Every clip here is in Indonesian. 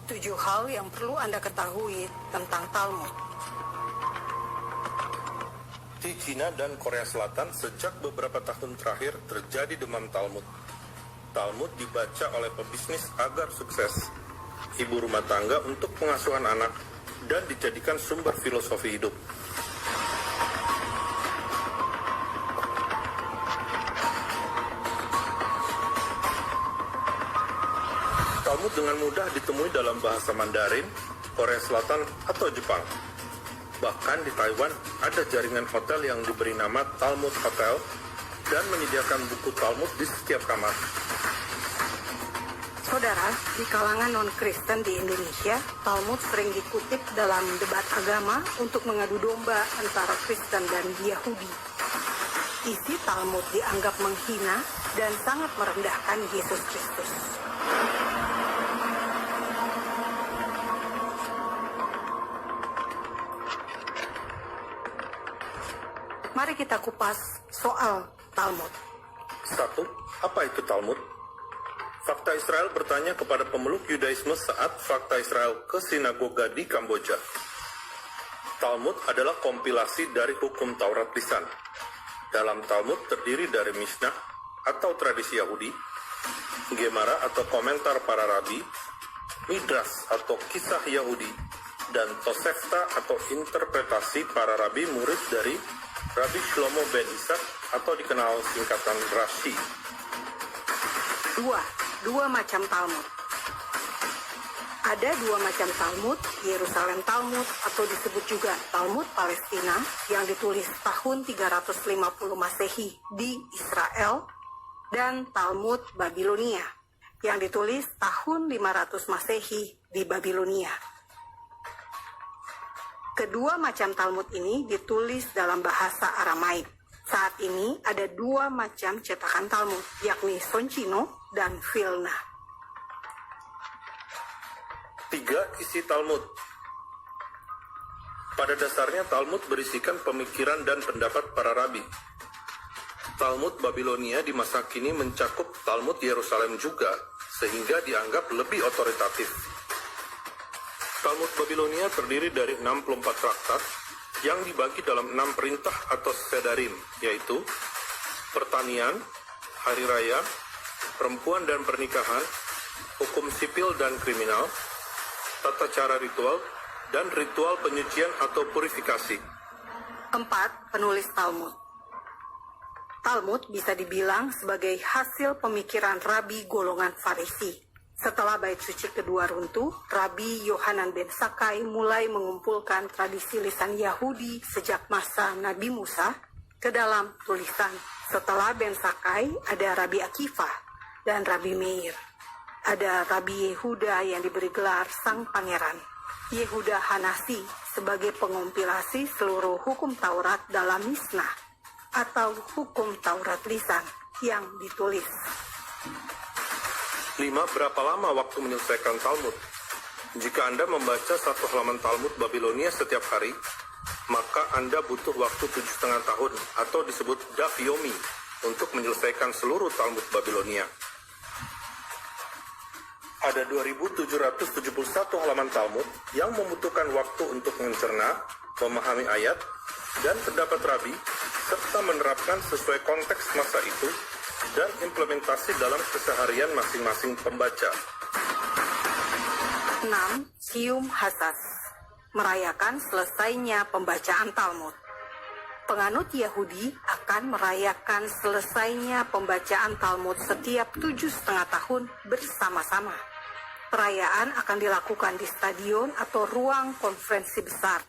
7 hal yang perlu Anda ketahui tentang Talmud. Di Cina dan Korea Selatan, sejak beberapa tahun terakhir terjadi demam Talmud. Talmud dibaca oleh pebisnis agar sukses, ibu rumah tangga untuk pengasuhan anak, dan dijadikan sumber filosofi hidup. Talmud dengan mudah ditemui dalam bahasa Mandarin, Korea Selatan, atau Jepang. Bahkan di Taiwan ada jaringan hotel yang diberi nama Talmud Hotel dan menyediakan buku Talmud di setiap kamar. Saudara, di kalangan non-Kristen di Indonesia, Talmud sering dikutip dalam debat agama untuk mengadu domba antara Kristen dan Yahudi. Isi Talmud dianggap menghina dan sangat merendahkan Yesus Kristus. Mari kita kupas soal Talmud. 1. Apa itu Talmud? Fakta Israel bertanya kepada pemeluk Yudaisme saat Fakta Israel ke sinagoga di Kamboja. Talmud adalah kompilasi dari hukum Taurat lisan. Dalam Talmud terdiri dari Mishnah atau tradisi Yahudi, Gemara atau komentar para rabi, Midras atau kisah Yahudi, dan Tosefta atau interpretasi para rabi murid dari Rabbi Shlomo ben Ishak atau dikenal singkatan Rashi. 2 macam Talmud. Ada 2 macam Talmud, Yerusalem Talmud atau disebut juga Talmud Palestina yang ditulis tahun 350 Masehi di Israel, dan Talmud Babilonia yang ditulis tahun 500 Masehi di Babilonia. Kedua macam Talmud ini ditulis dalam bahasa Aramaik. Saat ini ada 2 macam cetakan Talmud, yakni Soncino dan Vilna. 3. Isi Talmud. Pada dasarnya Talmud berisikan pemikiran dan pendapat para rabi. Talmud Babilonia di masa kini mencakup Talmud Yerusalem juga, sehingga dianggap lebih otoritatif. Talmud Babilonia terdiri dari 64 traktat yang dibagi dalam 6 perintah atau sedarim, yaitu pertanian, hari raya, perempuan dan pernikahan, hukum sipil dan kriminal, tata cara ritual, dan ritual penyucian atau purifikasi. 4. Penulis Talmud. Talmud bisa dibilang sebagai hasil pemikiran rabi golongan Farisi. Setelah bait suci kedua runtuh, Rabi Yohanan ben Zakkai mulai mengumpulkan tradisi lisan Yahudi sejak masa Nabi Musa ke dalam tulisan. Setelah ben Zakkai ada Rabi Akiva dan Rabi Meir. Ada Rabi Yehuda yang diberi gelar Sang Pangeran, Yehuda Hanasi, sebagai pengompilasi seluruh hukum Taurat dalam Mishnah atau hukum Taurat lisan yang ditulis. 5. Berapa lama waktu menyelesaikan Talmud? Jika Anda membaca 1 halaman Talmud Babilonia setiap hari, maka Anda butuh waktu 7,5 tahun atau disebut Daf Yomi untuk menyelesaikan seluruh Talmud Babilonia. Ada 2.771 halaman Talmud yang membutuhkan waktu untuk mencerna, memahami ayat, dan pendapat rabi, serta menerapkan sesuai konteks masa itu dan implementasi dalam keseharian masing-masing pembaca. 6. Sium Hasas, merayakan selesainya pembacaan Talmud. Penganut Yahudi akan merayakan selesainya pembacaan Talmud setiap 7,5 tahun bersama-sama. Perayaan akan dilakukan di stadion atau ruang konferensi besar.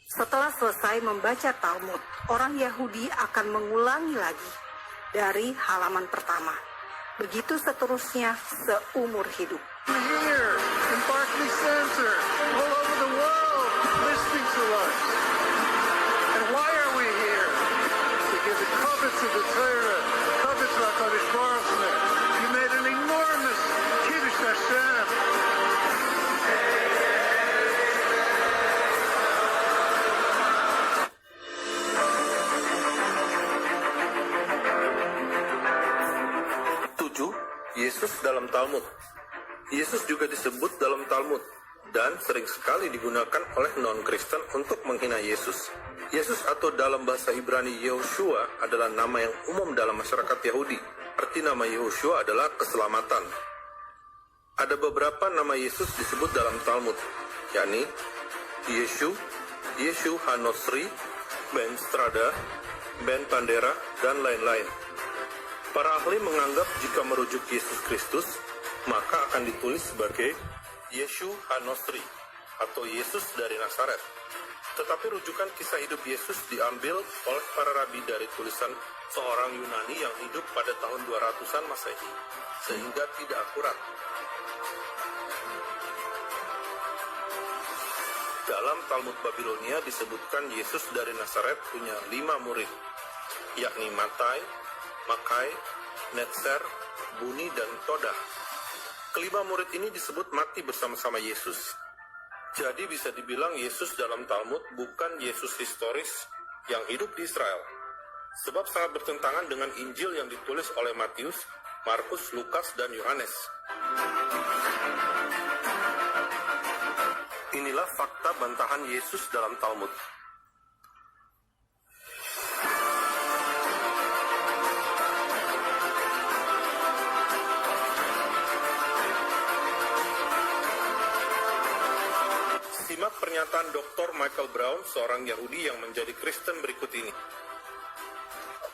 Setelah selesai membaca Talmud, orang Yahudi akan mengulangi lagi dari halaman pertama. Begitu seterusnya seumur hidup. Here in Barclays Center, all over the world, listening to us. And why are we here? Because it covets of the Torah, covets of HaKadosh Baruch Hu. You made an enormous Kiddush Hashem. Yesus dalam Talmud. Yesus juga disebut dalam Talmud dan sering sekali digunakan oleh non-Kristen untuk menghina Yesus. Yesus atau dalam bahasa Ibrani Yehoshua adalah nama yang umum dalam masyarakat Yahudi. Arti nama Yehoshua adalah keselamatan. Ada beberapa nama Yesus disebut dalam Talmud, yakni Yeshu, Yeshu Hanosri, Ben Strada, Ben Pandera, dan lain-lain. Para ahli menganggap jika merujuk Yesus Kristus, maka akan ditulis sebagai Yeshu Hanosri atau Yesus dari Nazaret. Tetapi rujukan kisah hidup Yesus diambil oleh para rabi dari tulisan seorang Yunani yang hidup pada tahun 200-an Masehi, sehingga tidak akurat. Dalam Talmud Babilonia disebutkan Yesus dari Nazaret punya 5 murid, yakni Matai, Makai, Netzer, Buni, dan Todah. Kelima murid ini disebut mati bersama-sama Yesus. Jadi bisa dibilang Yesus dalam Talmud bukan Yesus historis yang hidup di Israel. Sebab sangat bertentangan dengan Injil yang ditulis oleh Matius, Markus, Lukas, dan Yohanes. Inilah fakta bantahan Yesus dalam Talmud. Simak pernyataan Dr. Michael Brown, seorang Yahudi yang menjadi Kristen berikut ini.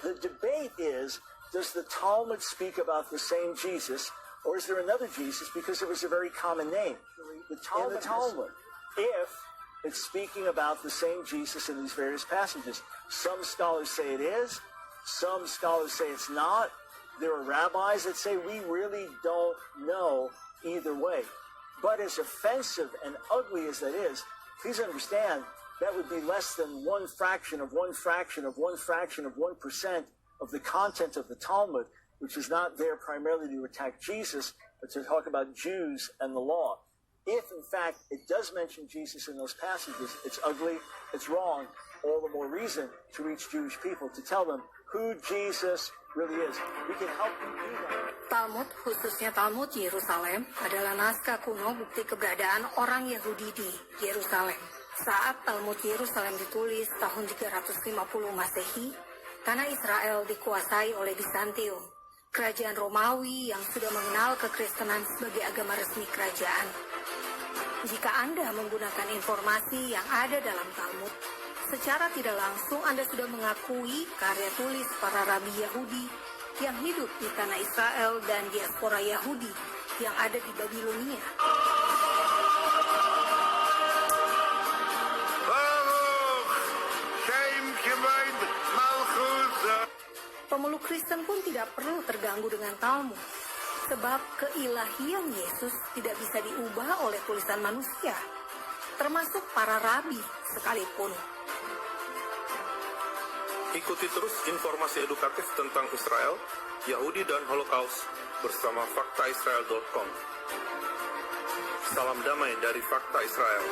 The debate is, does the Talmud speak about the same Jesus, or is there another Jesus because it was a very common name? In the Talmud, if it's speaking about the same Jesus in these various passages. Some scholars say it is, some scholars say it's not. There are rabbis that say we really don't know either way. But as offensive and ugly as that is, please understand that would be less than 1% of 1% of the content of the Talmud, which is not there primarily to attack Jesus, but to talk about Jews and the law. If, in fact, it does mention Jesus in those passages, it's ugly, it's wrong, all the more reason to reach Jewish people, to tell them who Jesus really is. We can help them do that. Talmud, khususnya Talmud Yerusalem, adalah naskah kuno bukti keberadaan orang Yahudi di Yerusalem. Saat Talmud Yerusalem ditulis tahun 350 Masehi, tanah Israel dikuasai oleh Bizantium, kerajaan Romawi yang sudah mengenal kekristenan sebagai agama resmi kerajaan. Jika Anda menggunakan informasi yang ada dalam Talmud, secara tidak langsung Anda sudah mengakui karya tulis para rabi Yahudi yang hidup di tanah Israel dan diaspora Yahudi yang ada di Babilonia. Pemeluk Kristen pun tidak perlu terganggu dengan Talmud, sebab keilahian Yesus tidak bisa diubah oleh tulisan manusia, termasuk para rabi sekalipun. Ikuti terus informasi edukatif tentang Israel, Yahudi, dan Holocaust bersama faktaisrael.com. Salam damai dari Fakta Israel.